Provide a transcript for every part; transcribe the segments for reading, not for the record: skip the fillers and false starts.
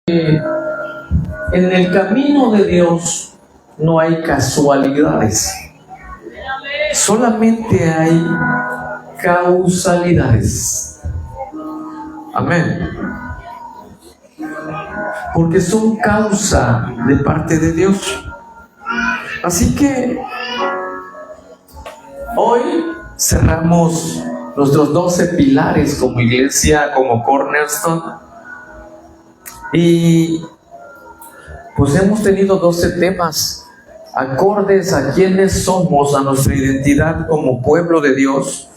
En el camino de Dios no hay casualidades, solamente hay causalidades. Amén. Porque son causa de parte de Dios. Así que hoy cerramos nuestros 12 pilares como iglesia, como Cornerstone. Y pues hemos tenido 12 temas acordes a quienes somos, a nuestra identidad como pueblo de Dios.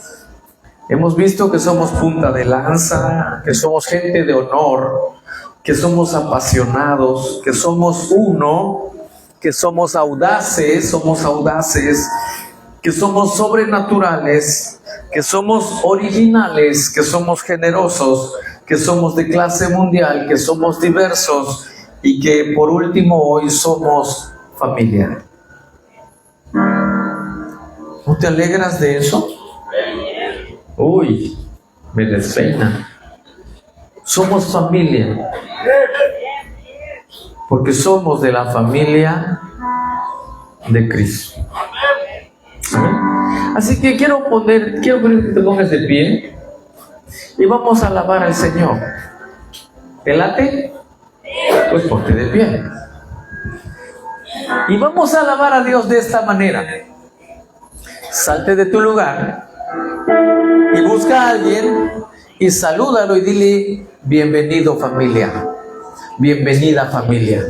Hemos visto que somos punta de lanza, que somos gente de honor, que somos apasionados, que somos uno, que somos audaces, que somos sobrenaturales, que somos originales, que somos generosos, que somos de clase mundial, que somos diversos y que por último hoy somos familia. ¿No te alegras de eso? Uy, me despeina. Somos familia, porque somos de la familia de Cristo. ¿Amén? Así que quiero poner que te pongas de pie y vamos a alabar al Señor. ¿Te late? Pues ponte de pie. Y vamos a alabar a Dios de esta manera. Salte de tu lugar y busca a alguien y salúdalo y dile: bienvenido familia, bienvenida familia.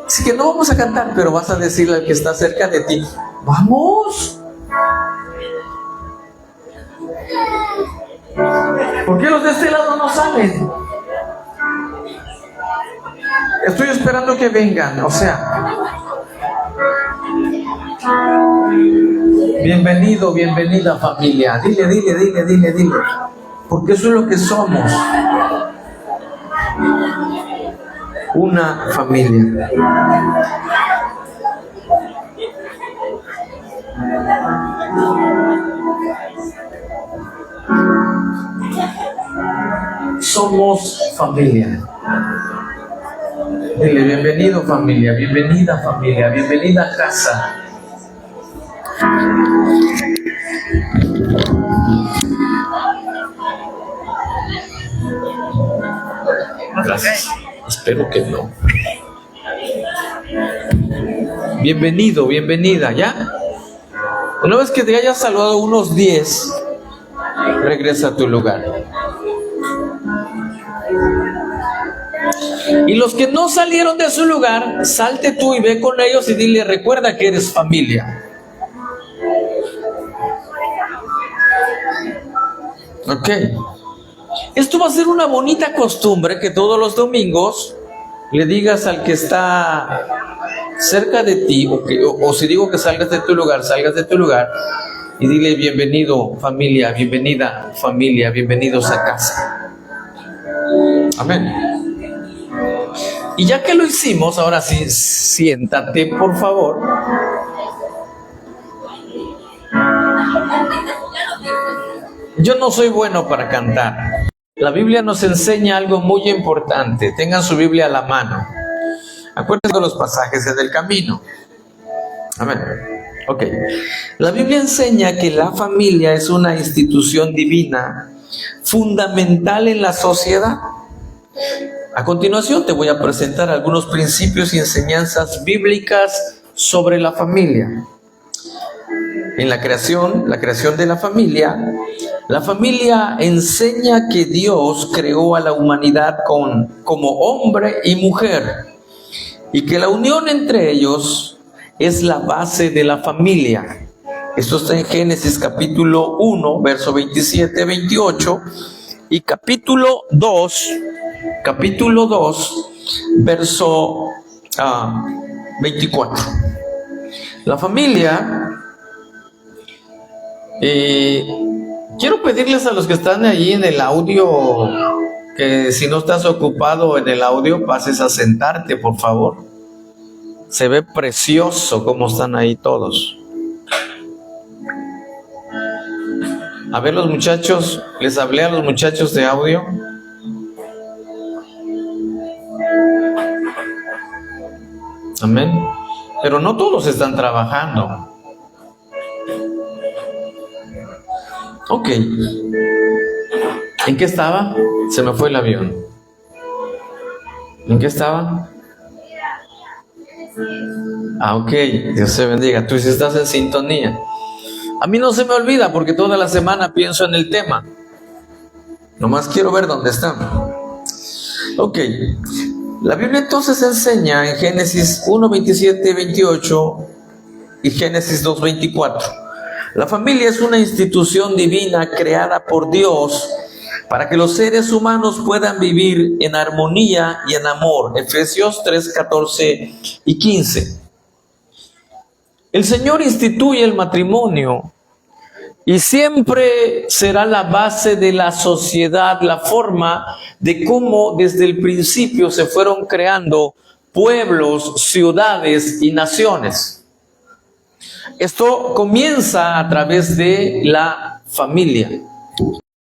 Así que no vamos a cantar, pero vas a decirle al que está cerca de ti: vamos. ¿Por qué los de este lado no salen? Estoy esperando que vengan, o sea, bienvenido, bienvenida familia. Dile, porque eso es lo que somos, una familia. Somos familia. Dile: bienvenido familia, bienvenida familia, bienvenida a casa. Gracias. Espero que no. Bienvenido, bienvenida, ¿ya? Una vez que te hayas saludado unos 10, regresa a tu lugar. Y los que no salieron de su lugar, salte tú y ve con ellos y dile: recuerda que eres familia. Ok. Esto va a ser una bonita costumbre, que todos los domingos le digas al que está cerca de ti, o si digo que salgas de tu lugar, y dile: bienvenido familia, bienvenida familia, bienvenidos a casa. Amén. Y ya que lo hicimos, ahora sí, siéntate por favor. Yo no soy bueno para cantar. La Biblia nos enseña algo muy importante. Tengan su Biblia a la mano. Acuérdense de los pasajes del camino. Amén. Ok. La Biblia enseña que la familia es una institución divina fundamental en la sociedad. A continuación te voy a presentar algunos principios y enseñanzas bíblicas sobre la familia. En la creación de la familia enseña que Dios creó a la humanidad como hombre y mujer, y que la unión entre ellos es la base de la familia. Esto está en Génesis capítulo 1, verso 27-28, y capítulo 2, verso 24. La familia, quiero pedirles a los que están allí en el audio que si no estás ocupado en el audio, pases a sentarte, por favor. Se ve precioso cómo están ahí todos. A ver, los muchachos, les hablé a los muchachos de audio. Amén. Pero no todos están trabajando. Ok. ¿En qué estaba? Se me fue el avión. ¿En qué estaba? Ok, Dios te bendiga. Tú sí estás en sintonía. A mí no se me olvida porque toda la semana pienso en el tema. Nomás quiero ver dónde están. Ok. La Biblia entonces enseña en Génesis 1, 27, 28 y Génesis 2, 24. La familia es una institución divina creada por Dios para que los seres humanos puedan vivir en armonía y en amor. Efesios 3, 14 y 15. El Señor instituye el matrimonio y siempre será la base de la sociedad, la forma de cómo desde el principio se fueron creando pueblos, ciudades y naciones. Esto comienza a través de la familia.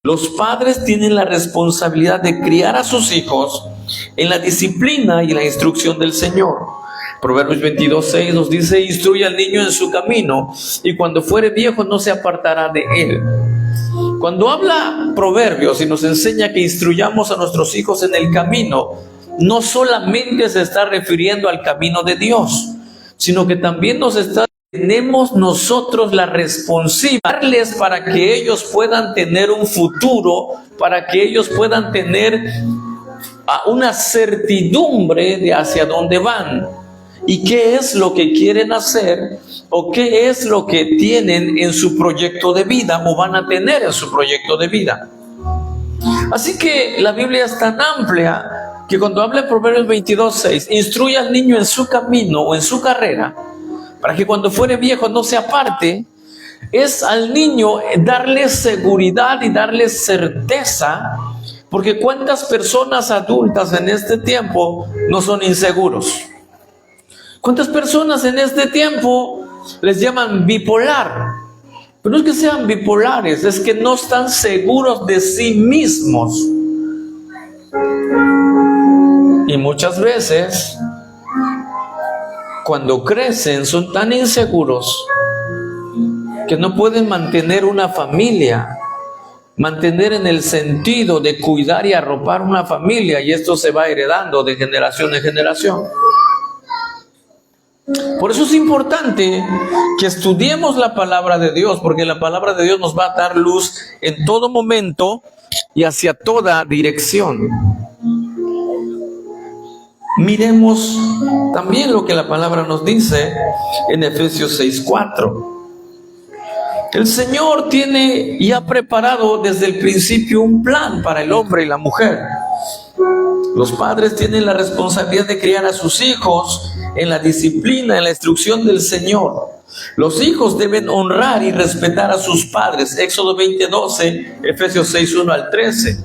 Los padres tienen la responsabilidad de criar a sus hijos en la disciplina y la instrucción del Señor. Proverbios 22:6 nos dice: instruye al niño en su camino, y cuando fuere viejo no se apartará de él. Cuando habla Proverbios y nos enseña que instruyamos a nuestros hijos en el camino, no solamente se está refiriendo al camino de Dios, sino que también tenemos nosotros la responsabilidad para que ellos puedan tener un futuro, para que ellos puedan tener una certidumbre de hacia dónde van y qué es lo que quieren hacer o qué es lo que tienen en su proyecto de vida o van a tener en su proyecto de vida. Así que la Biblia es tan amplia que cuando habla en Proverbios 22:6, instruye al niño en su camino o en su carrera, para que cuando fuere viejo no se aparte, es al niño darle seguridad y darle certeza, porque cuántas personas adultas en este tiempo no son inseguros. ¿Cuántas personas en este tiempo les llaman bipolar? Pero no es que sean bipolares, es que no están seguros de sí mismos. Y muchas veces, cuando crecen, son tan inseguros que no pueden mantener una familia, mantener en el sentido de cuidar y arropar una familia, y esto se va heredando de generación en generación. Por eso es importante que estudiemos la palabra de Dios, porque la palabra de Dios nos va a dar luz en todo momento y hacia toda dirección. Miremos también lo que la palabra nos dice en Efesios 6:4. El Señor tiene y ha preparado desde el principio un plan para el hombre y la mujer. Los padres tienen la responsabilidad de criar a sus hijos en la disciplina, en la instrucción del Señor. Los hijos deben honrar y respetar a sus padres. Éxodo 20:12, Efesios 6:1 al 13.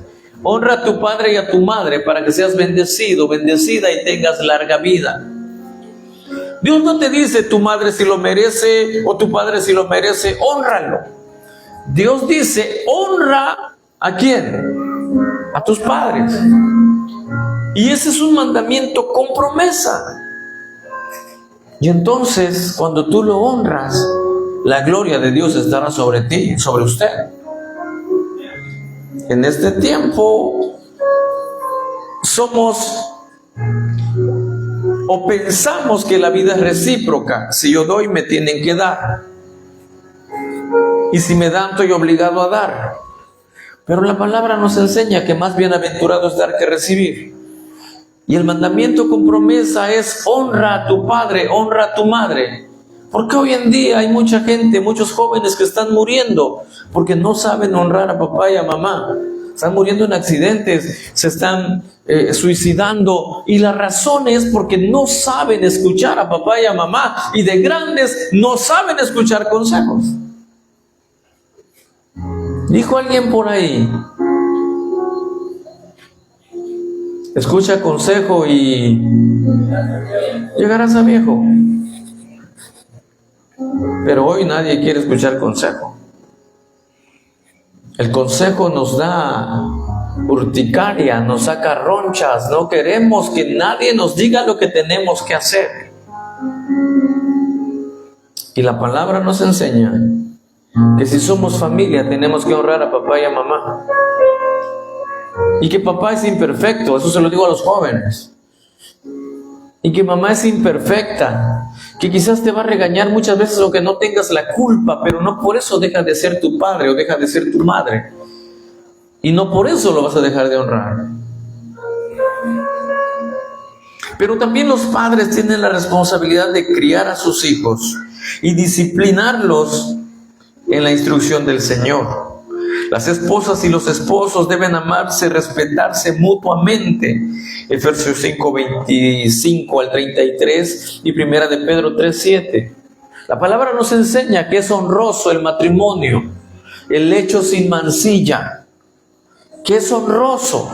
Honra a tu padre y a tu madre para que seas bendecido, bendecida y tengas larga vida. Dios no te dice tu madre si lo merece o tu padre si lo merece, hónralo. Dios dice, honra ¿a quién? A tus padres. Y ese es un mandamiento con promesa. Y entonces, cuando tú lo honras, la gloria de Dios estará sobre ti, sobre usted. En este tiempo, somos o pensamos que la vida es recíproca. Si yo doy, me tienen que dar. Y si me dan, estoy obligado a dar. Pero la palabra nos enseña que más bienaventurado es dar que recibir. Y el mandamiento con promesa es: honra a tu padre, honra a tu madre. Porque hoy en día hay mucha gente, muchos jóvenes que están muriendo porque no saben honrar a papá y a mamá. Están muriendo en accidentes, se están suicidando. Y la razón es porque no saben escuchar a papá y a mamá. Y de grandes no saben escuchar consejos. Dijo alguien por ahí: escucha consejo y llegarás a viejo. Pero hoy nadie quiere escuchar consejo. El consejo nos da urticaria, nos saca ronchas. No queremos que nadie nos diga lo que tenemos que hacer. Y la palabra nos enseña que si somos familia tenemos que honrar a papá y a mamá. Y que papá es imperfecto, eso se lo digo a los jóvenes. Y que mamá es imperfecta, que quizás te va a regañar muchas veces o que no tengas la culpa, pero no por eso deja de ser tu padre o deja de ser tu madre. Y no por eso lo vas a dejar de honrar. Pero también los padres tienen la responsabilidad de criar a sus hijos y disciplinarlos en la instrucción del Señor. Las esposas y los esposos deben amarse, respetarse mutuamente. Efesios 5, 25 al 33 y Primera de Pedro 3, 7. La palabra nos enseña que es honroso el matrimonio, el lecho sin mancilla, que es honroso.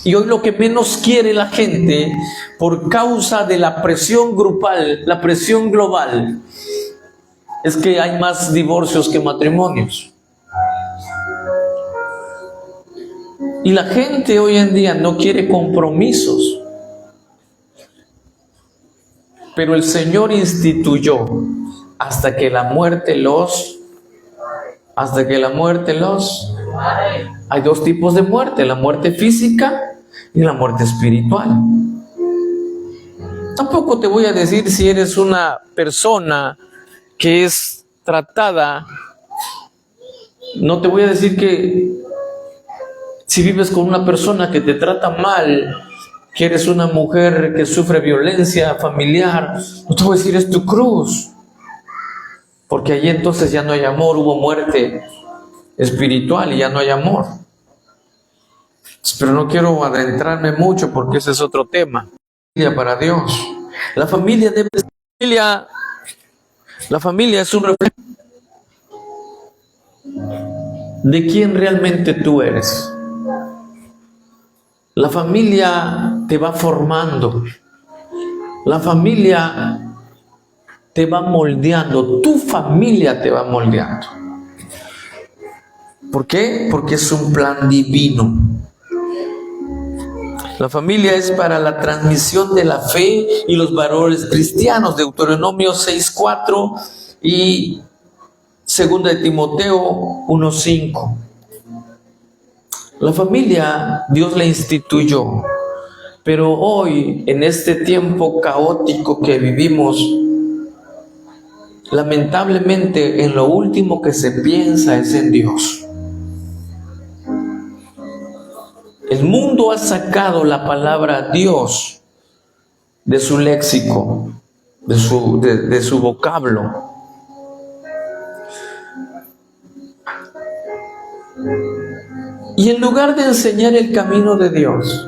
Y hoy lo que menos quiere la gente, por causa de la presión grupal, la presión global, es que hay más divorcios que matrimonios. Y la gente hoy en día no quiere compromisos. Pero el Señor instituyó hasta que la muerte los... Hay dos tipos de muerte, la muerte física y la muerte espiritual. Tampoco te voy a decir si eres una persona que es tratada, no te voy a decir que si vives con una persona que te trata mal, que eres una mujer que sufre violencia familiar, no te voy a decir es tu cruz, porque allí entonces ya no hay amor, hubo muerte espiritual y ya no hay amor. Pero no quiero adentrarme mucho porque ese es otro tema. Para Dios, la familia debe ser la familia es un reflejo de quién realmente tú eres. La familia te va formando, la familia te va moldeando, tu familia te va moldeando. ¿Por qué? Porque es un plan divino. La familia es para la transmisión de la fe y los valores cristianos. Deuteronomio 6:4 y 2 de Timoteo 1:5. La familia Dios la instituyó, pero hoy en este tiempo caótico que vivimos, lamentablemente en lo último que se piensa es en Dios. El mundo ha sacado la palabra Dios de su léxico, de su vocablo. Y en lugar de enseñar el camino de Dios,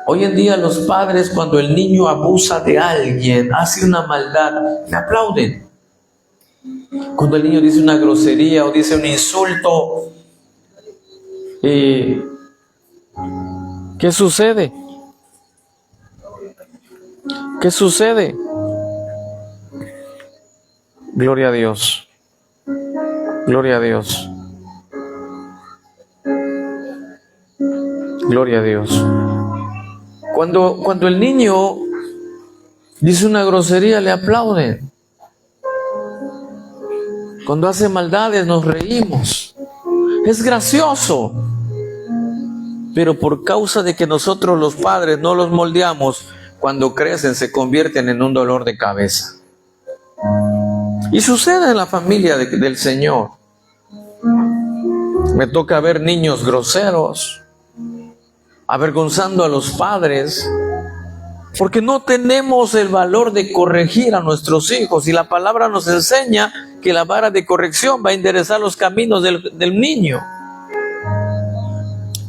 hoy en día los padres, cuando el niño abusa de alguien, hace una maldad, le aplauden. Cuando el niño dice una grosería o dice un insulto, ¿qué sucede? ¿Qué sucede? Gloria a Dios. Gloria a Dios. Gloria a Dios. Cuando el niño dice una grosería, le aplauden. Cuando hace maldades, nos reímos. Es gracioso. Pero por causa de que nosotros los padres no los moldeamos, cuando crecen se convierten en un dolor de cabeza. Y sucede en la familia del Señor. Me toca ver niños groseros, avergonzando a los padres, porque no tenemos el valor de corregir a nuestros hijos. Y la palabra nos enseña que la vara de corrección va a enderezar los caminos del niño.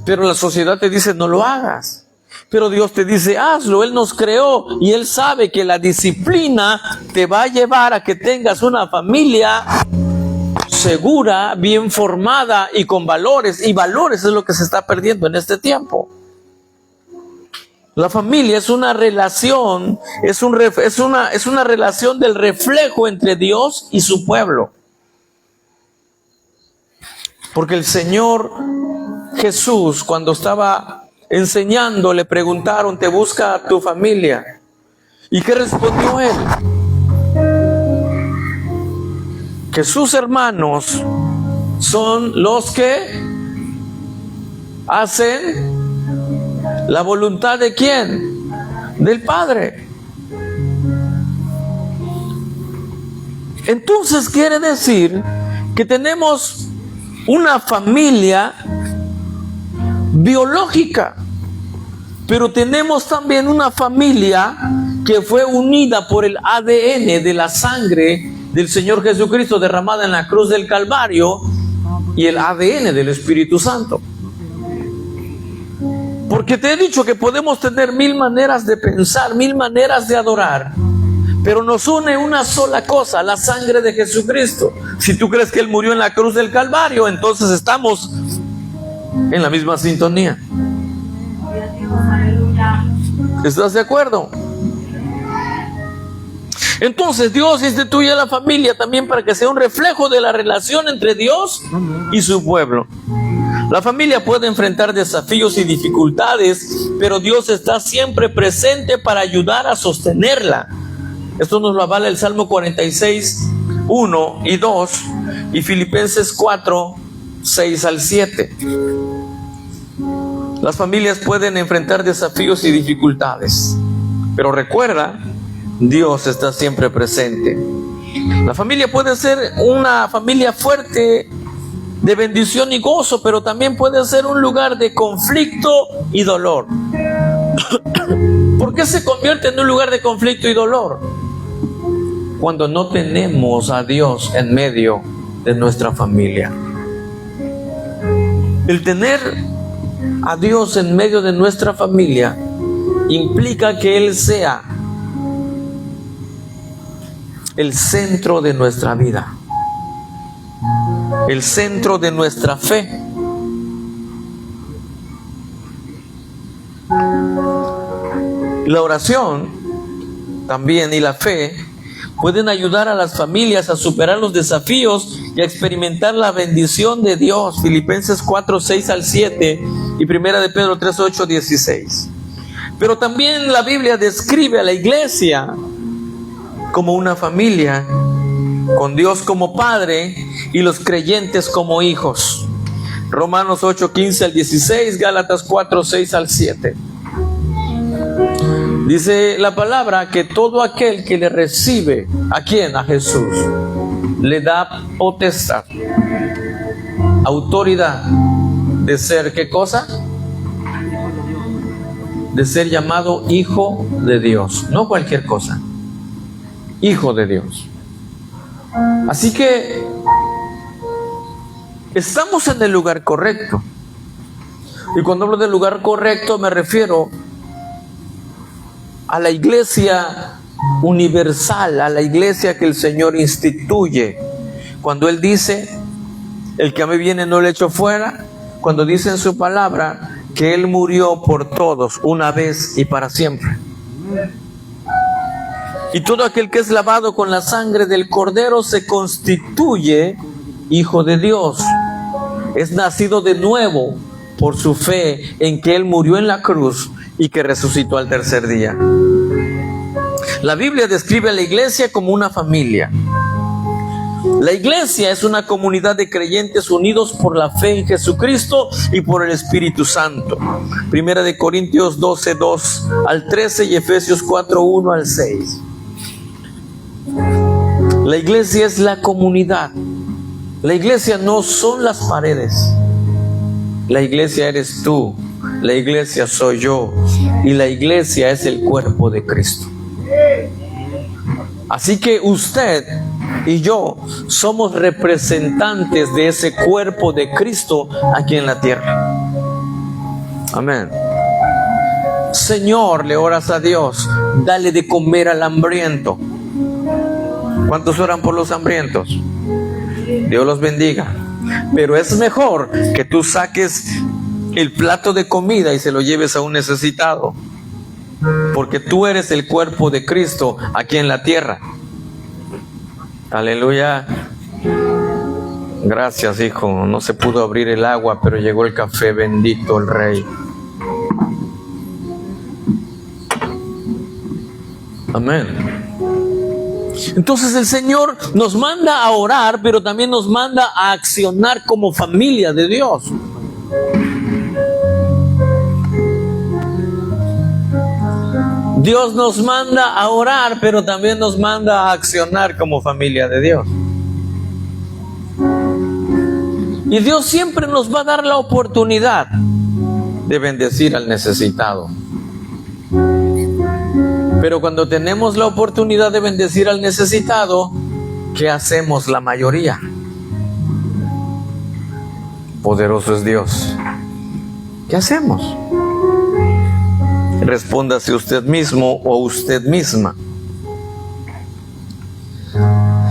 Pero la sociedad te dice no lo hagas, pero Dios te dice hazlo. Él nos creó y Él sabe que la disciplina te va a llevar a que tengas una familia segura, bien formada y con valores. Y valores es lo que se está perdiendo en este tiempo. La familia es una relación, es una relación del reflejo entre Dios y su pueblo. Porque el Señor Jesús, cuando estaba enseñando, le preguntaron, ¿te busca tu familia? ¿Y qué respondió él? Que sus hermanos son los que hacen la voluntad ¿de quién? Del Padre. Entonces quiere decir que tenemos una familia biológica, pero tenemos también una familia que fue unida por el ADN de la sangre del Señor Jesucristo derramada en la cruz del Calvario y el ADN del Espíritu Santo. Porque te he dicho que podemos tener 1000 maneras de pensar, 1000 maneras de adorar, pero nos une una sola cosa, la sangre de Jesucristo. Si tú crees que Él murió en la cruz del Calvario, entonces estamos en la misma sintonía. ¿Estás de acuerdo? Entonces Dios instituye a la familia también para que sea un reflejo de la relación entre Dios y su pueblo. La familia puede enfrentar desafíos y dificultades, pero Dios está siempre presente para ayudar a sostenerla. Esto nos lo avala el Salmo 46, 1 y 2 y Filipenses 4, 6 al 7. Las familias pueden enfrentar desafíos y dificultades, pero recuerda, Dios está siempre presente. La familia puede ser una familia fuerte, de bendición y gozo, pero también puede ser un lugar de conflicto y dolor. ¿Por qué se convierte en un lugar de conflicto y dolor? Cuando no tenemos a Dios en medio de nuestra familia. El tener a Dios en medio de nuestra familia implica que Él sea el centro de nuestra vida, el centro de nuestra fe. La oración también y la fe pueden ayudar a las familias a superar los desafíos y a experimentar la bendición de Dios. Filipenses 4, 6 al 7 y 1 de Pedro 3, 8, 16. Pero también la Biblia describe a la iglesia como una familia, con Dios como Padre y los creyentes como hijos. Romanos 8, 15 al 16, Gálatas 4, 6 al 7. Dice la palabra que todo aquel que le recibe, ¿a quién? A Jesús, le da potestad, autoridad de ser, ¿qué cosa? De ser llamado hijo de Dios, no cualquier cosa, hijo de Dios. Así que estamos en el lugar correcto. Y cuando hablo del lugar correcto me refiero a la iglesia universal, a la iglesia que el Señor instituye. Cuando Él dice, el que a mí viene no le echo fuera. Cuando dice en su palabra que Él murió por todos una vez y para siempre. Y todo aquel que es lavado con la sangre del Cordero se constituye hijo de Dios. Es nacido de nuevo por su fe en que Él murió en la cruz y que resucitó al tercer día. La Biblia describe a la iglesia como una familia. La iglesia es una comunidad de creyentes unidos por la fe en Jesucristo y por el Espíritu Santo. Primera de Corintios 12, 2 al 13 y Efesios 4, 1 al 6. La iglesia es la comunidad. La iglesia no son las paredes. La iglesia eres tú. La iglesia soy yo. Y la iglesia es el cuerpo de Cristo. Así que usted y yo somos representantes de ese cuerpo de Cristo aquí en la tierra. Amén. Señor, le oras a Dios, dale de comer al hambriento. ¿Cuántos oran por los hambrientos? Dios los bendiga. Pero es mejor que tú saques el plato de comida y se lo lleves a un necesitado, porque tú eres el cuerpo de Cristo aquí en la tierra. Aleluya. Gracias, hijo. No se pudo abrir el agua, pero llegó el café. Bendito el Rey. Amén. Entonces el Señor nos manda a orar, pero también nos manda a accionar como familia de Dios. Dios nos manda a orar, pero también nos manda a accionar como familia de Dios. Y Dios siempre nos va a dar la oportunidad de bendecir al necesitado. Pero cuando tenemos la oportunidad de bendecir al necesitado, ¿qué hacemos la mayoría? Poderoso es Dios. ¿Qué hacemos? Respóndase usted mismo o usted misma.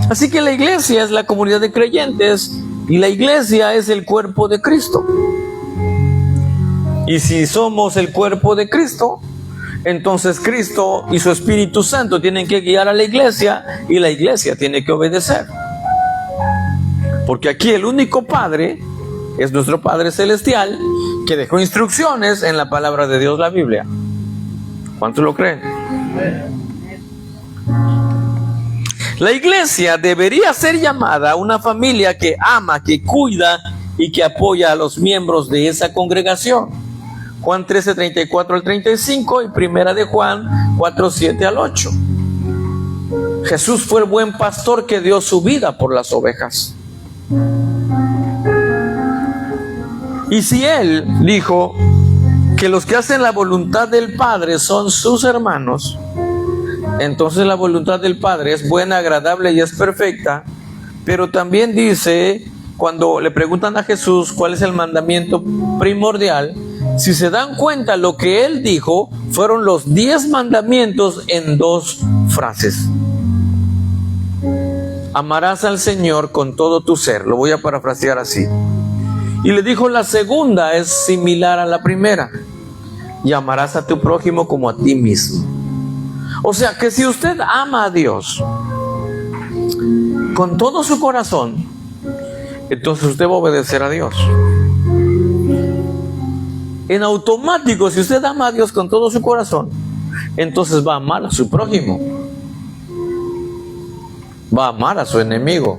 Así que la iglesia es la comunidad de creyentes y la iglesia es el cuerpo de Cristo. Y si somos el cuerpo de Cristo, entonces Cristo y su Espíritu Santo tienen que guiar a la iglesia y la iglesia tiene que obedecer. Porque aquí el único Padre es nuestro Padre Celestial, que dejó instrucciones en la palabra de Dios, la Biblia. ¿Cuántos lo creen? La iglesia debería ser llamada una familia que ama, que cuida y que apoya a los miembros de esa congregación. Juan 13, 34 al 35 y primera de Juan 4, 7 al 8. Jesús fue el buen pastor que dio su vida por las ovejas. Y si Él dijo que los que hacen la voluntad del Padre son sus hermanos, entonces la voluntad del Padre es buena, agradable y es perfecta. Pero también dice, cuando le preguntan a Jesús cuál es el mandamiento primordial, si se dan cuenta, lo que Él dijo fueron los 10 mandamientos en 2 frases. Amarás al Señor con todo tu ser. Lo voy a parafrasear así. Y le dijo, la segunda es similar a la primera. Y amarás a tu prójimo como a ti mismo. O sea que si usted ama a Dios con todo su corazón, entonces usted va a obedecer a Dios. En automático, si usted ama a Dios con todo su corazón, entonces va a amar a su prójimo. Va a amar a su enemigo.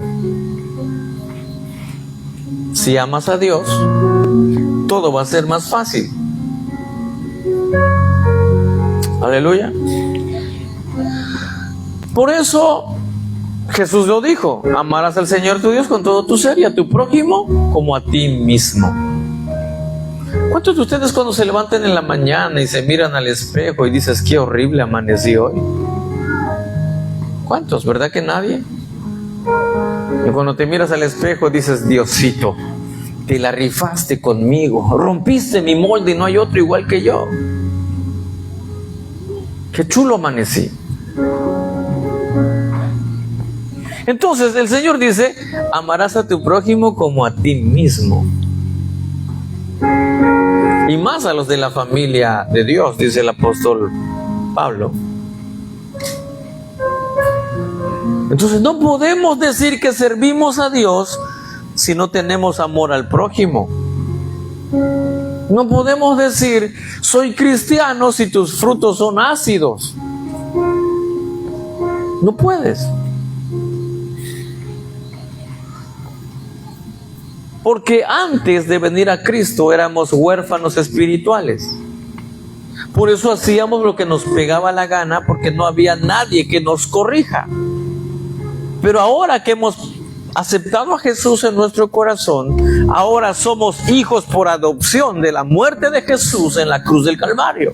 Si amas a Dios, todo va a ser más fácil. Aleluya. Por eso Jesús lo dijo: amarás al Señor tu Dios con todo tu ser y a tu prójimo como a ti mismo. ¿Cuántos de ustedes cuando se levantan en la mañana y se miran al espejo y dices, qué horrible amanecí hoy? ¿Cuántos? ¿Verdad que nadie? Y cuando te miras al espejo dices, Diosito, te la rifaste conmigo, rompiste mi molde y no hay otro igual que yo. Qué chulo amanecí. Entonces el Señor dice, amarás a tu prójimo como a ti mismo. Y más a los de la familia de Dios, dice el apóstol Pablo. Entonces no podemos decir que servimos a Dios si no tenemos amor al prójimo. No podemos decir, soy cristiano, si tus frutos son ácidos. No puedes. Porque antes de venir a Cristo éramos huérfanos espirituales. Por eso hacíamos lo que nos pegaba la gana, porque no había nadie que nos corrija. Pero ahora que hemos aceptado a Jesús en nuestro corazón, ahora somos hijos por adopción de la muerte de Jesús en la cruz del Calvario.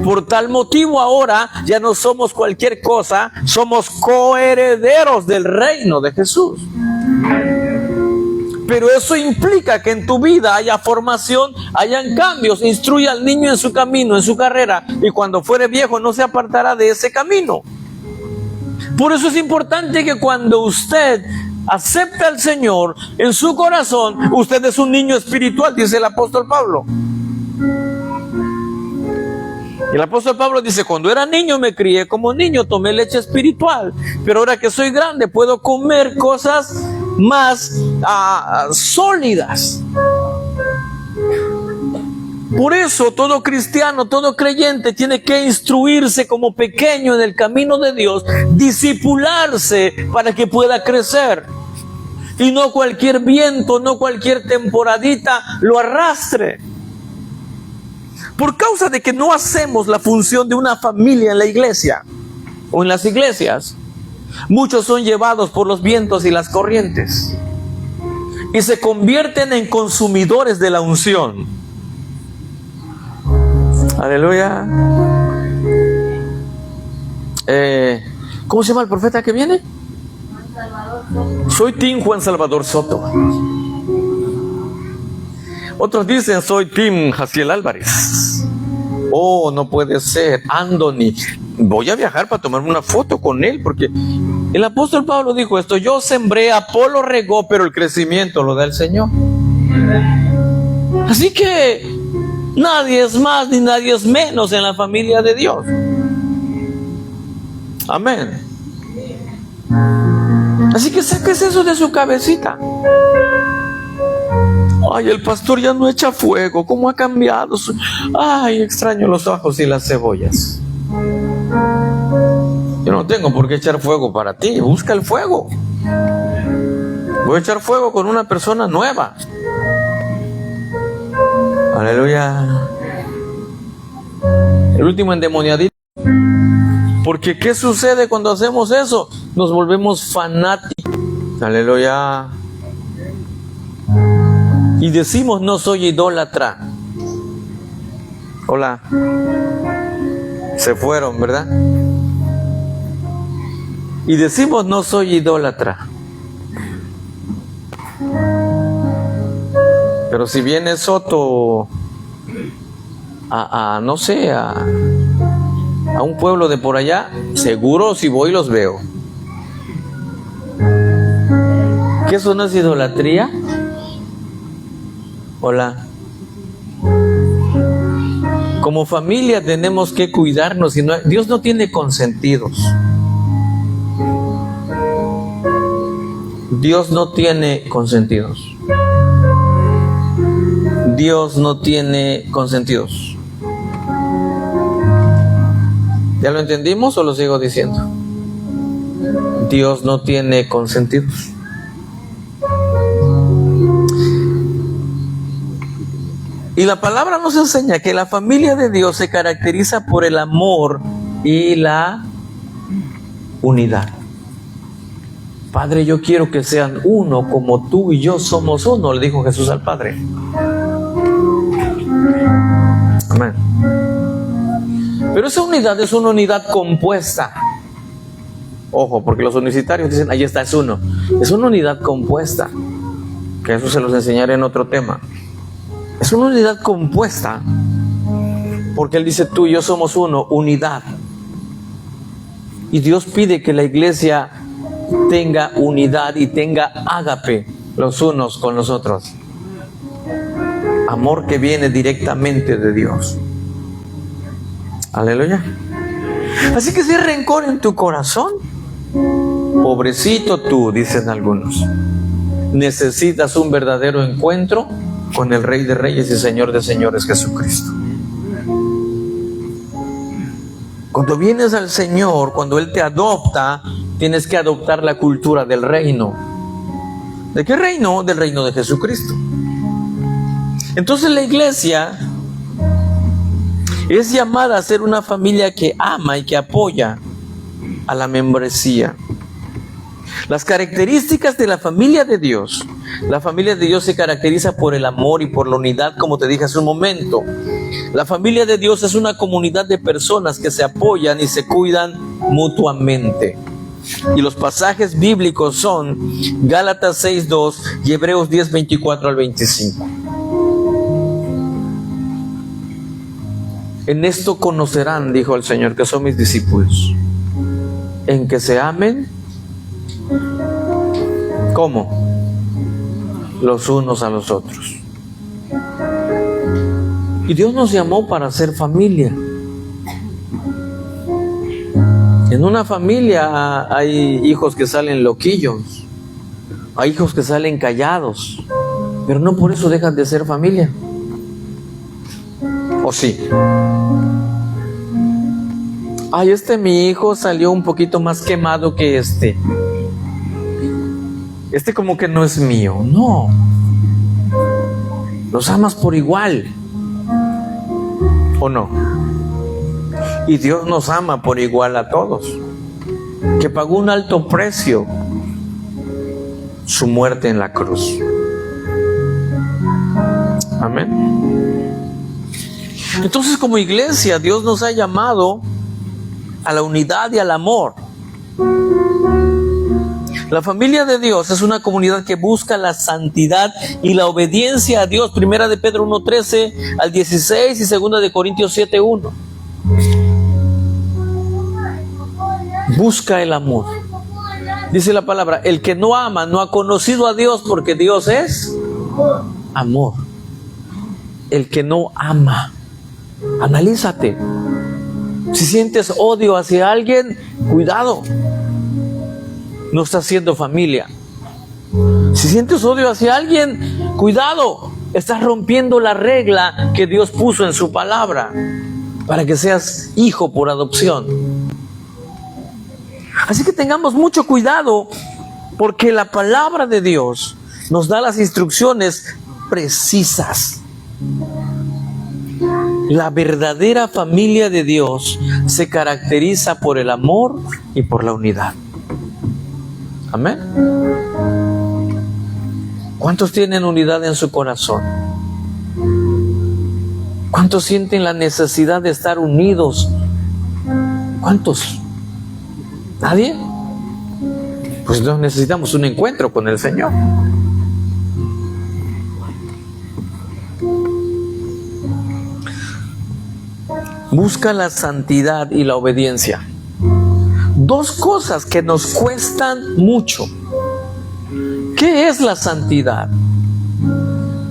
Por tal motivo ahora ya no somos cualquier cosa, somos coherederos del reino de Jesús. Pero eso implica que en tu vida haya formación, hayan cambios. Instruye al niño en su camino, en su carrera, y cuando fuere viejo no se apartará de ese camino. Por eso es importante que cuando usted acepte al Señor en su corazón, usted es un niño espiritual, dice el apóstol Pablo. Y el apóstol Pablo dice, cuando era niño me crié como niño, tomé leche espiritual, pero ahora que soy grande puedo comer cosas más sólidas. Por eso todo cristiano, todo creyente tiene que instruirse como pequeño en el camino de Dios, discipularse para que pueda crecer. Y no cualquier viento, no cualquier temporadita lo arrastre. Por causa de que no hacemos la función de una familia en la iglesia o en las iglesias, muchos son llevados por los vientos y las corrientes y se convierten en consumidores de la unción. Aleluya. ¿Cómo se llama el profeta que viene? Soy Team Juan Salvador Soto. Otros dicen soy Team Jaciel Álvarez. Oh, no puede ser, Anthony. Voy a viajar para tomarme una foto con él, porque el apóstol Pablo dijo esto: yo sembré, Apolo regó, pero el crecimiento lo da el Señor. Así que nadie es más ni nadie es menos en la familia de Dios. Amén. Así que saques eso de su cabecita. Ay, el pastor ya no echa fuego. ¿Cómo ha cambiado? Ay, extraño los ajos y las cebollas. Yo no tengo por qué echar fuego para ti. Busca el fuego. Voy a echar fuego con una persona nueva. Aleluya. El último endemoniadito. Porque ¿qué sucede cuando hacemos eso? Nos volvemos fanáticos. Aleluya. Y decimos no soy idólatra. Hola. Se fueron, ¿verdad? Y decimos no soy idólatra. Pero si viene Soto no sé, a un pueblo de por allá, seguro si voy los veo. ¿Qué eso no es idolatría? Hola. Como familia tenemos que cuidarnos. Y Dios no tiene consentidos. Dios no tiene consentidos. Dios no tiene consentidos. ¿Ya lo entendimos o lo sigo diciendo? Dios no tiene consentidos. Y la palabra nos enseña que la familia de Dios se caracteriza por el amor y la unidad. Padre, yo quiero que sean uno como tú y yo somos uno, le dijo Jesús al Padre. Amén. Pero esa unidad es una unidad compuesta. Ojo, porque los unicitarios dicen, ahí está, es uno. Es una unidad compuesta, que eso se los enseñaré en otro tema. Es una unidad compuesta, porque Él dice, tú y yo somos uno, unidad. Y Dios pide que la iglesia tenga unidad y tenga ágape los unos con los otros. Amor que viene directamente de Dios. Aleluya. Así que si hay rencor en tu corazón, pobrecito tú, dicen algunos, necesitas un verdadero encuentro con el Rey de Reyes y Señor de Señores, Jesucristo. Cuando vienes al Señor, cuando Él te adopta, tienes que adoptar la cultura del reino. ¿De qué reino? Del reino de Jesucristo. Entonces la iglesia es llamada a ser una familia que ama y que apoya a la membresía. Las características de la familia de Dios. La familia de Dios se caracteriza por el amor y por la unidad, como te dije hace un momento. La familia de Dios es una comunidad de personas que se apoyan y se cuidan mutuamente. Y los pasajes bíblicos son Gálatas 6:2 y Hebreos 10:24 al 25. En esto conocerán, dijo el Señor, que son mis discípulos, en que se amen. ¿Cómo? Los unos a los otros. Y Dios nos llamó para ser familia. En una familia hay hijos que salen loquillos, hay hijos que salen callados, pero no por eso dejan de ser familia. ¿O sí? Ay, mi hijo salió un poquito más quemado que este. Este como que no es mío. No. Los amas por igual. ¿O no? Y Dios nos ama por igual a todos. Que pagó un alto precio, su muerte en la cruz. Amén. Entonces, como iglesia, Dios nos ha llamado a la unidad y al amor. La familia de Dios es una comunidad que busca la santidad y la obediencia a Dios. Primera de Pedro 1:13 al 16 y segunda de Corintios 7:1. Busca el amor. Dice la palabra, el que no ama no ha conocido a Dios, porque Dios es amor. El que no ama, analízate. Si sientes odio hacia alguien, cuidado, no estás siendo familia. Si sientes odio hacia alguien, cuidado, estás rompiendo la regla que Dios puso en su palabra para que seas hijo por adopción. Así que tengamos mucho cuidado, porque la palabra de Dios nos da las instrucciones precisas. La verdadera familia de Dios se caracteriza por el amor y por la unidad. Amén. ¿Cuántos tienen unidad en su corazón? ¿Cuántos sienten la necesidad de estar unidos? ¿Cuántos? ¿Nadie? Pues no, necesitamos un encuentro con el Señor. Busca la santidad y la obediencia. Dos cosas que nos cuestan mucho. ¿Qué es la santidad?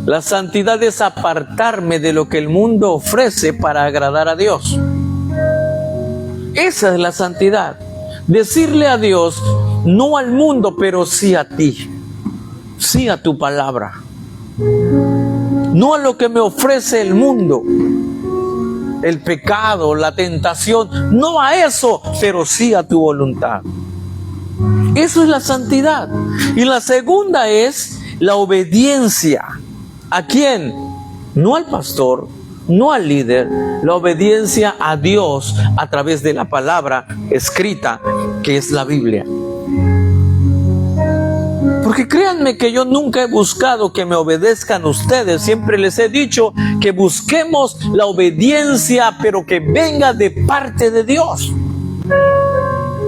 La santidad es apartarme de lo que el mundo ofrece para agradar a Dios. Esa es la santidad. Decirle a Dios, no al mundo, pero sí a ti. Sí a tu palabra. No a lo que me ofrece el mundo. El pecado, la tentación, no a eso, pero sí a tu voluntad. Eso es la santidad. Y la segunda es la obediencia. ¿A quién? No al pastor, no al líder, la obediencia a Dios a través de la palabra escrita, que es la Biblia. Porque créanme que yo nunca he buscado que me obedezcan ustedes. Siempre les he dicho que busquemos la obediencia, pero que venga de parte de Dios.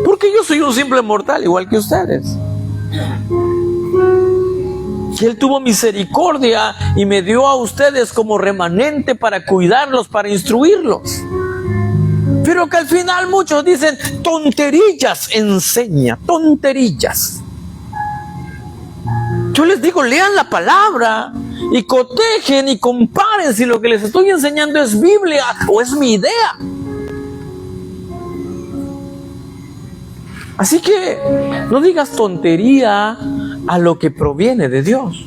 Porque yo soy un simple mortal, igual que ustedes. Y Él tuvo misericordia y me dio a ustedes como remanente para cuidarlos, para instruirlos. Pero que al final muchos dicen, tonterillas enseña, tonterillas. Yo les digo, lean la palabra y cotejen y comparen si lo que les estoy enseñando es Biblia o es mi idea. Así que no digas tontería a lo que proviene de Dios.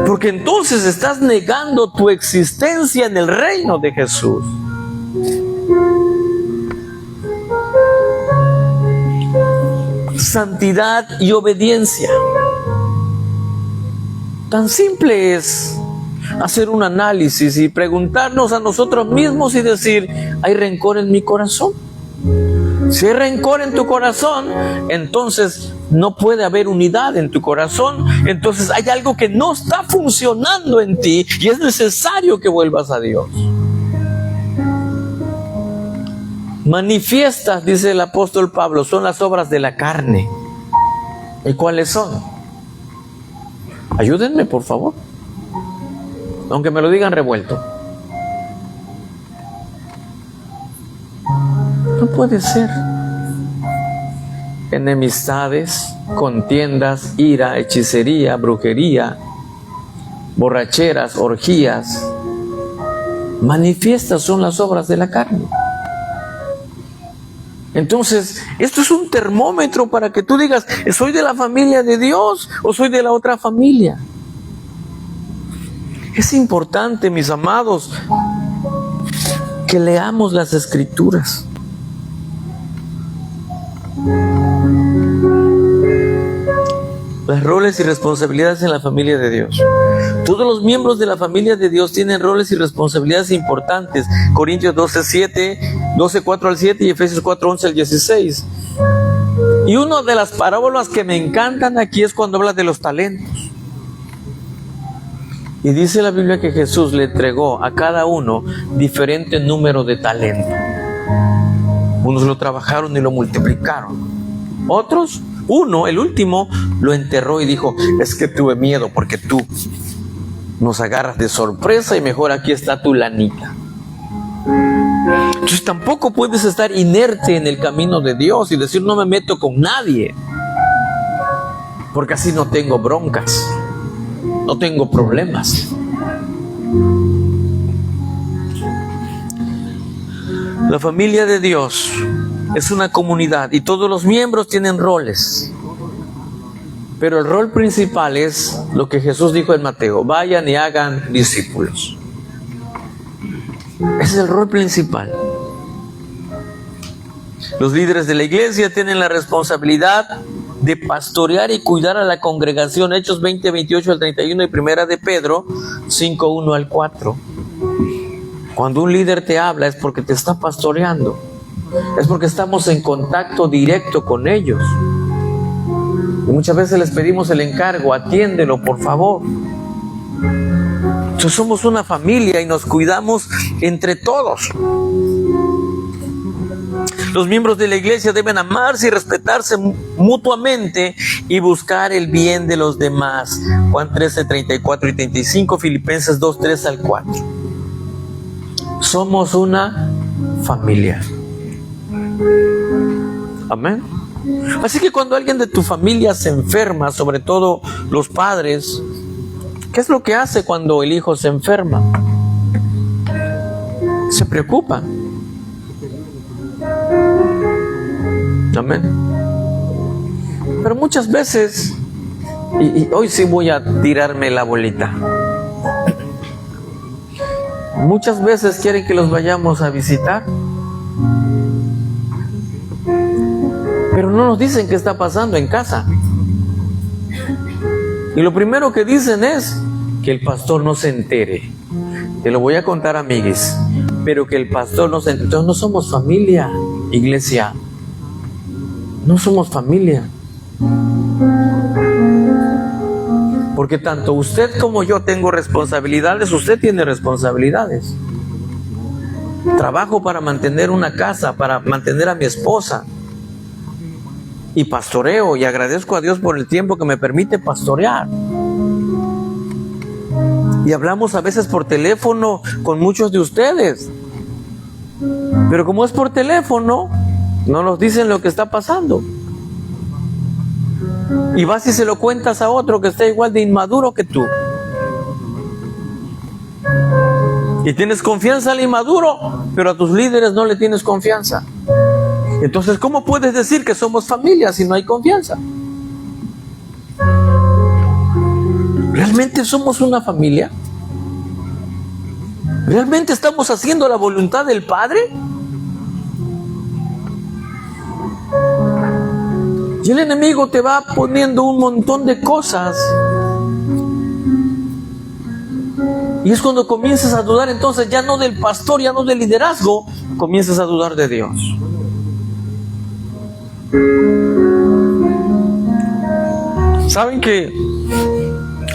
Porque entonces estás negando tu existencia en el reino de Jesús. Santidad y obediencia. Tan simple es hacer un análisis y preguntarnos a nosotros mismos y decir, ¿hay rencor en mi corazón? Si hay rencor en tu corazón, entonces no puede haber unidad en tu corazón. Entonces hay algo que no está funcionando en ti y es necesario que vuelvas a Dios. Manifiestas, dice el apóstol Pablo, son las obras de la carne. ¿Y cuáles son? Ayúdenme, por favor. Aunque me lo digan revuelto. No puede ser. Enemistades, contiendas, ira, hechicería, brujería, borracheras, orgías. Manifiestas son las obras de la carne. Entonces, esto es un termómetro para que tú digas, ¿soy de la familia de Dios o soy de la otra familia? Es importante, mis amados, que leamos las Escrituras. Los roles y responsabilidades en la familia de Dios. Todos los miembros de la familia de Dios tienen roles y responsabilidades importantes. Corintios 12:4 al 7 y Efesios 4:11 al 16. Y una de las parábolas que me encantan aquí es cuando habla de los talentos. Y dice la Biblia que Jesús le entregó a cada uno diferente número de talentos. Unos lo trabajaron y lo multiplicaron. Otros, el último, lo enterró y dijo: es que tuve miedo porque tú nos agarras de sorpresa y mejor aquí está tu lanita. Entonces tampoco puedes estar inerte en el camino de Dios y decir: no me meto con nadie, porque así no tengo broncas, no tengo problemas. La familia de Dios es una comunidad y todos los miembros tienen roles. Pero el rol principal es lo que Jesús dijo en Mateo: vayan y hagan discípulos. Ese es el rol principal. Los líderes de la iglesia tienen la responsabilidad de pastorear y cuidar a la congregación. Hechos 20:28 al 31 y Primera de Pedro 5:1 al 4. Cuando un líder te habla es porque te está pastoreando. Es porque estamos en contacto directo con ellos. Y muchas veces les pedimos el encargo: atiéndelo, por favor. Entonces somos una familia y nos cuidamos entre todos. Los miembros de la iglesia deben amarse y respetarse mutuamente y buscar el bien de los demás. Juan 13:34 y 35, Filipenses 2:3 al 4. Somos una familia. Amén. Así que cuando alguien de tu familia se enferma, sobre todo los padres, ¿qué es lo que hace cuando el hijo se enferma? Se preocupan. Amén. Pero muchas veces, y hoy sí voy a tirarme la bolita, muchas veces quieren que los vayamos a visitar, pero no nos dicen qué está pasando en casa. Y lo primero que dicen es que el pastor no se entere. Te lo voy a contar, amigues, pero que el pastor no se entere. Entonces no somos familia, iglesia. No somos familia. Porque tanto usted como yo tengo responsabilidades, usted tiene responsabilidades. Trabajo para mantener una casa, para mantener a mi esposa. Y pastoreo, y agradezco a Dios por el tiempo que me permite pastorear. Y hablamos a veces por teléfono con muchos de ustedes. Pero como es por teléfono, no nos dicen lo que está pasando. Y vas y se lo cuentas a otro que está igual de inmaduro que tú. Y tienes confianza al inmaduro, pero a tus líderes no le tienes confianza. Entonces, ¿cómo puedes decir que somos familia si no hay confianza? ¿Realmente somos una familia? ¿Realmente estamos haciendo la voluntad del Padre? Y el enemigo te va poniendo un montón de cosas. Y es cuando comienzas a dudar, entonces ya no del pastor, ya no del liderazgo, comienzas a dudar de Dios. Saben que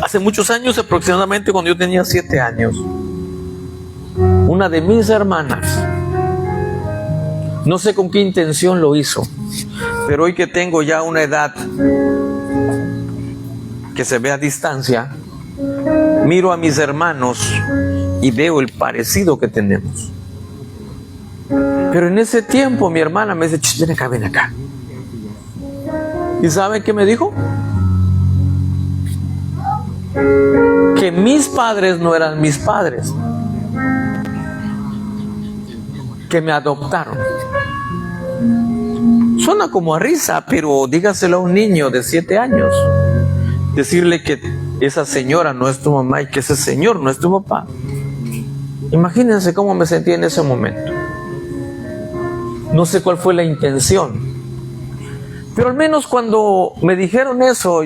hace muchos años, aproximadamente cuando yo tenía 7 años, una de mis hermanas, no sé con qué intención lo hizo, pero hoy que tengo ya una edad que se ve a distancia, miro a mis hermanos y veo el parecido que tenemos. Pero en ese tiempo mi hermana me dice: ven acá, ven acá. ¿Y saben qué me dijo? Que mis padres no eran mis padres, que me adoptaron. Suena como a risa, pero dígaselo a un niño de 7 años. Decirle que esa señora no es tu mamá y que ese señor no es tu papá. Imagínense cómo me sentí en ese momento. No sé cuál fue la intención, pero al menos cuando me dijeron eso,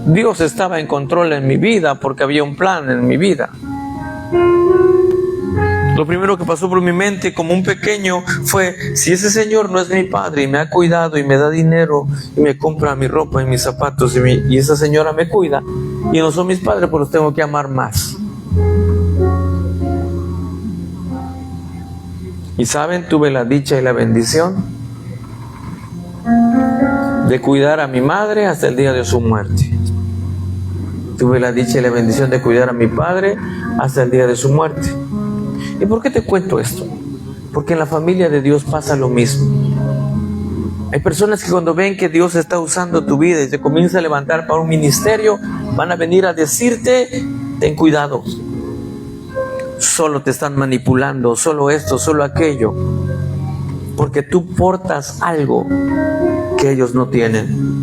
Dios estaba en control en mi vida porque había un plan en mi vida. Lo primero que pasó por mi mente como un pequeño fue: si ese señor no es mi padre y me ha cuidado y me da dinero y me compra mi ropa y mis zapatos y esa señora me cuida y no son mis padres, pues los tengo que amar más. Y saben, tuve la dicha y la bendición de cuidar a mi madre hasta el día de su muerte. Tuve la dicha y la bendición de cuidar a mi padre hasta el día de su muerte. ¿Y por qué te cuento esto? Porque en la familia de Dios pasa lo mismo. Hay personas que cuando ven que Dios está usando tu vida y te comienza a levantar para un ministerio, van a venir a decirte: ten cuidado, solo te están manipulando, solo esto, solo aquello, porque tú portas algo que ellos no tienen.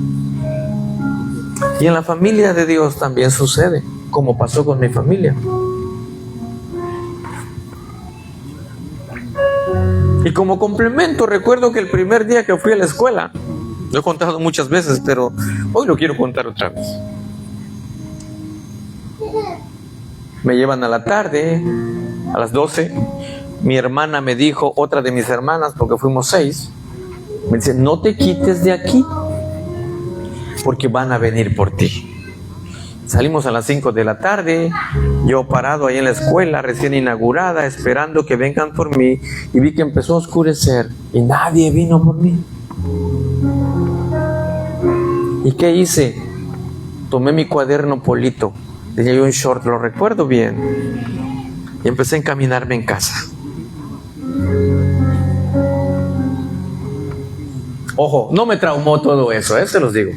Y en la familia de Dios también sucede, como pasó con mi familia. Y como complemento, recuerdo que el primer día que fui a la escuela, lo he contado muchas veces, pero hoy lo quiero contar otra vez. Me llevan a la tarde, a las 12. Mi hermana me dijo, otra de mis hermanas, porque fuimos 6, me dice: no te quites de aquí, porque van a venir por ti. Salimos a las 5 de la tarde, yo parado ahí en la escuela recién inaugurada, esperando que vengan por mí, y vi que empezó a oscurecer y nadie vino por mí. ¿Y qué hice? Tomé mi cuaderno Polito, tenía yo un short, lo recuerdo bien, y empecé a encaminarme en casa. Ojo, no me traumó todo eso, se los digo.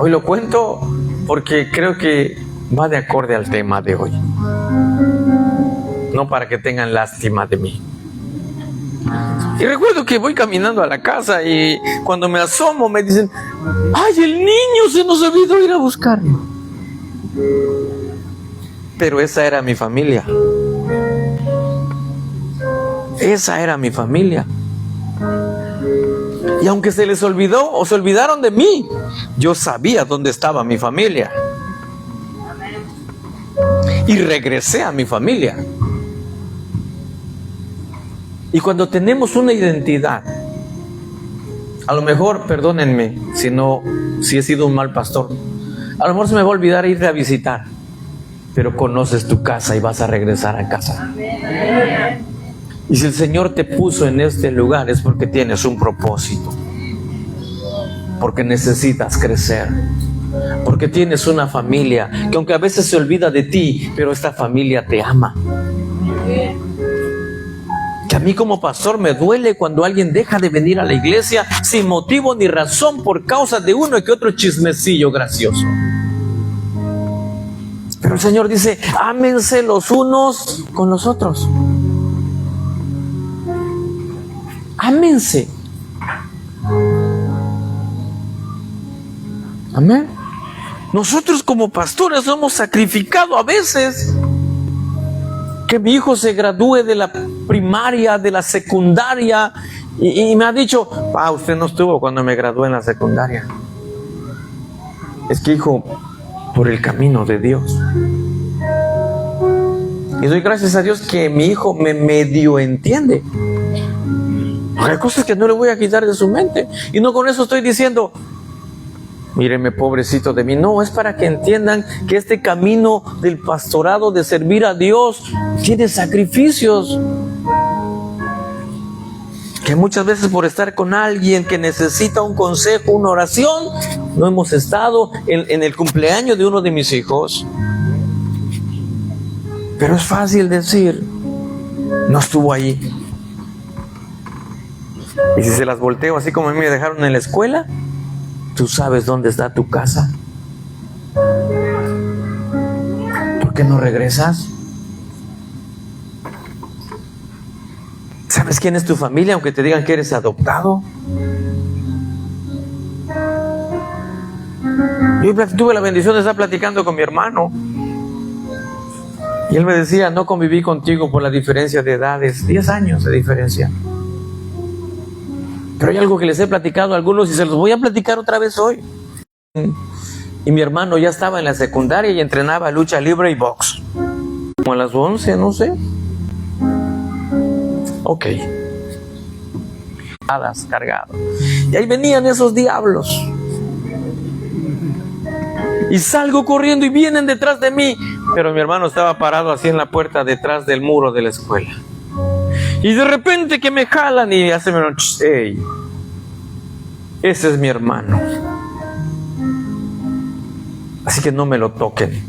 Hoy lo cuento porque creo que va de acorde al tema de hoy. No para que tengan lástima de mí. Y recuerdo que voy caminando a la casa y cuando me asomo me dicen: ¡ay, el niño se nos ha olvidado ir a buscarlo! Pero esa era mi familia. Esa era mi familia. Y aunque se les olvidó o se olvidaron de mí, yo sabía dónde estaba mi familia. Y regresé a mi familia. Y cuando tenemos una identidad, a lo mejor, perdónenme si he sido un mal pastor, a lo mejor se me va a olvidar irte a visitar, pero conoces tu casa y vas a regresar a casa. Y si el Señor te puso en este lugar es porque tienes un propósito, porque necesitas crecer, porque tienes una familia que aunque a veces se olvida de ti, pero esta familia te ama. Que a mí como pastor me duele cuando alguien deja de venir a la iglesia sin motivo ni razón por causa de uno que otro chismecillo gracioso. Pero el Señor dice: ámense los unos con los otros. Ámense. Amén. Nosotros como pastores hemos sacrificado a veces que mi hijo se gradúe de la primaria, de la secundaria, y me ha dicho: usted no estuvo cuando me gradué en la secundaria. Es que, hijo, por el camino de Dios. Y doy gracias a Dios que mi hijo me medio entiende. Hay cosas que no le voy a quitar de su mente. Y no con eso estoy diciendo: míreme, pobrecito de mí. No, es para que entiendan que este camino del pastorado, de servir a Dios, tiene sacrificios. Que muchas veces por estar con alguien que necesita un consejo, una oración, no hemos estado en el cumpleaños de uno de mis hijos. Pero es fácil decir: no estuvo ahí. Y si se las volteo así como a mí me dejaron en la escuela, ¿tú sabes dónde está tu casa? ¿Por qué no regresas? ¿Sabes quién es tu familia aunque te digan que eres adoptado? Yo tuve la bendición de estar platicando con mi hermano. Y él me decía, no conviví contigo por la diferencia de edades, 10 años de diferencia. Pero hay algo que les he platicado a algunos y se los voy a platicar otra vez hoy. Y mi hermano ya estaba en la secundaria y entrenaba lucha libre y box. Como a las 11, no sé. Ok. Cargado. Y ahí venían esos diablos. Y salgo corriendo y vienen detrás de mí. Pero mi hermano estaba parado así en la puerta detrás del muro de la escuela. Y de repente que me jalan y hacen, hey, ese es mi hermano. Así que no me lo toquen.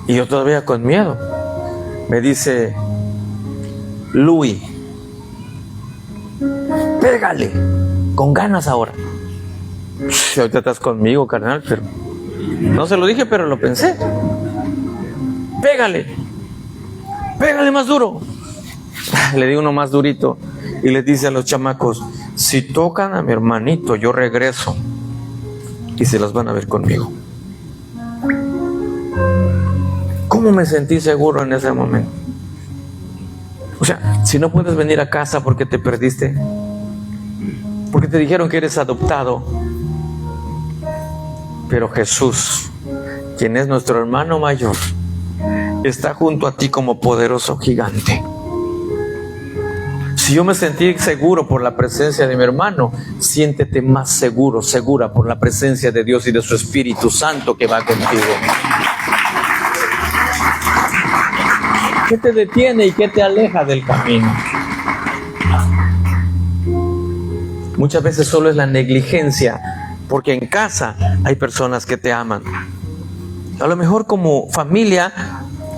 Y yo todavía con miedo. Me dice, Luis, pégale, con ganas ahora. Ahorita estás conmigo, carnal, pero no se lo dije, pero lo pensé. Pégale, pégale más duro. Le di uno más durito y le dice a los chamacos, si tocan a mi hermanito, yo regreso y se las van a ver conmigo. ¿Cómo me sentí seguro en ese momento? O sea, si no puedes venir a casa porque te perdiste, porque te dijeron que eres adoptado, pero Jesús, quien es nuestro hermano mayor, está junto a ti como poderoso gigante. Si yo me sentí seguro por la presencia de mi hermano, siéntete más seguro, segura por la presencia de Dios y de su Espíritu Santo que va contigo. ¿Qué te detiene y qué te aleja del camino? Muchas veces solo es la negligencia, porque en casa hay personas que te aman. A lo mejor como familia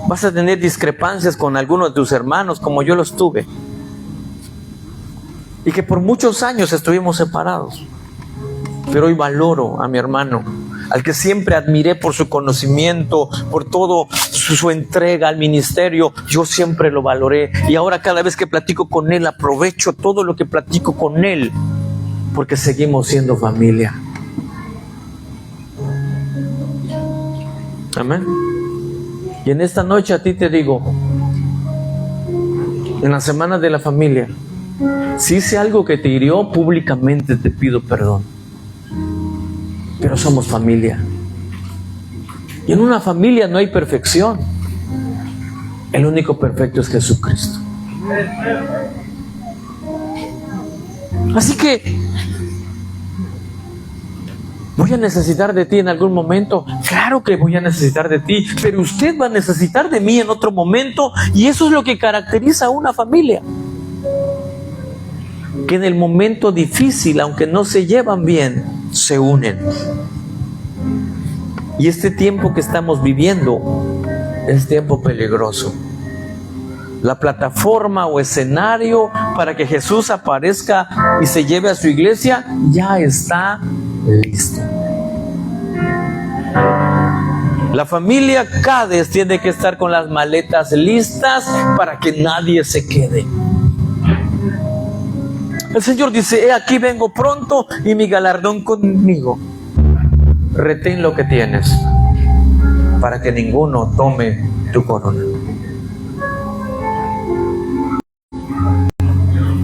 vas a tener discrepancias con algunos de tus hermanos, como yo los tuve. Y que por muchos años estuvimos separados. Pero hoy valoro a mi hermano, al que siempre admiré por su conocimiento, por todo su entrega al ministerio. Yo siempre lo valoré. Y ahora cada vez que platico con él, aprovecho todo lo que platico con él, porque seguimos siendo familia. Amén. Y en esta noche a ti te digo, en la semana de la familia, si hice algo que te hirió, públicamente te pido perdón. Pero somos familia. Y en una familia no hay perfección. El único perfecto es Jesucristo. Así que ¿voy a necesitar de ti en algún momento? Claro que voy a necesitar de ti, pero usted va a necesitar de mí en otro momento, y eso es lo que caracteriza a una familia. Que en el momento difícil, aunque no se llevan bien, se unen. Y este tiempo que estamos viviendo es tiempo peligroso. La plataforma o escenario para que Jesús aparezca y se lleve a su iglesia ya está listo. La familia Cades tiene que estar con las maletas listas para que nadie se quede. El Señor dice, he aquí vengo pronto y mi galardón conmigo. Retén lo que tienes para que ninguno tome tu corona.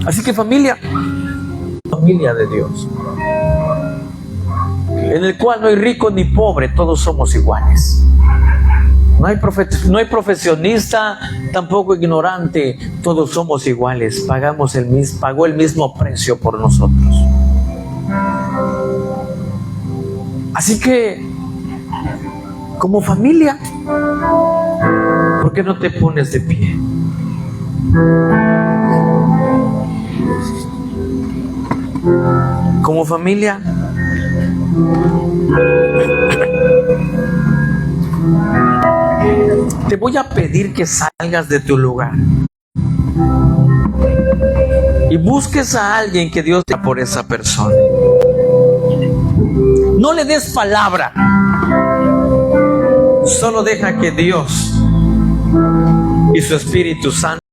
Así que familia de Dios, en el cual no hay rico ni pobre, todos somos iguales. No hay profesionista, tampoco ignorante, todos somos iguales. Pagó el mismo precio por nosotros. Así que, como familia, ¿por qué no te pones de pie? Como familia, te voy a pedir que salgas de tu lugar y busques a alguien que Dios te dé por esa persona. No le des palabra, solo deja que Dios y su Espíritu Santo